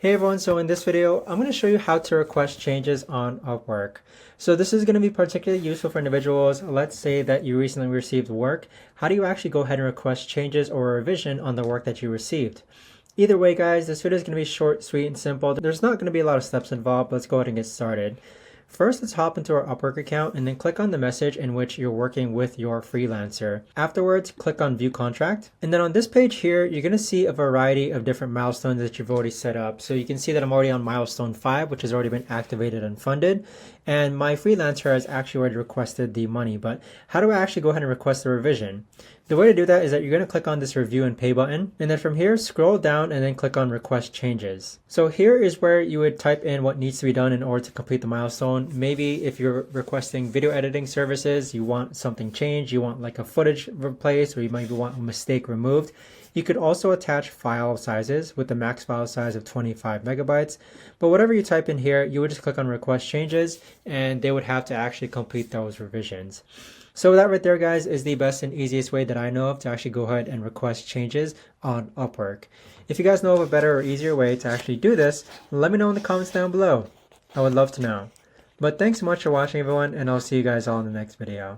Hey everyone, so in this video, I'm going to show you how to request changes on Upwork. So this is going to be particularly useful for individuals. Let's say that you recently received work. How do you actually go ahead and request changes or a revision on the work that you received? Either way, guys, this video is going to be short, sweet, and simple. There's not going to be a lot of steps involved. Let's go ahead and get started. First, let's hop into our Upwork account and then click on the message in which you're working with your freelancer. Afterwards, click on View Contract. And then on this page here, you're going to see a variety of different milestones that you've already set up. So you can see that I'm already on milestone 5, which has already been activated and funded. And my freelancer has actually already requested the money. But how do I actually go ahead and request the revision? The way to do that is that you're going to click on this Review and Pay button. And then from here, scroll down and then click on Request Changes. So here is where you would type in what needs to be done in order to complete the milestone. Maybe if you're requesting video editing services, you want something changed, you want like a footage replaced, or you might want a mistake removed. You could also attach file sizes with the max file size of 25 megabytes. But whatever you type in here, you would just click on Request Changes and they would have to actually complete those revisions. So that right there, guys, is the best and easiest way that I know of to actually go ahead and request changes on Upwork. If you guys know of a better or easier way to actually do this, let me know in the comments down below. I would love to know. But thanks so much for watching, everyone, and I'll see you guys all in the next video.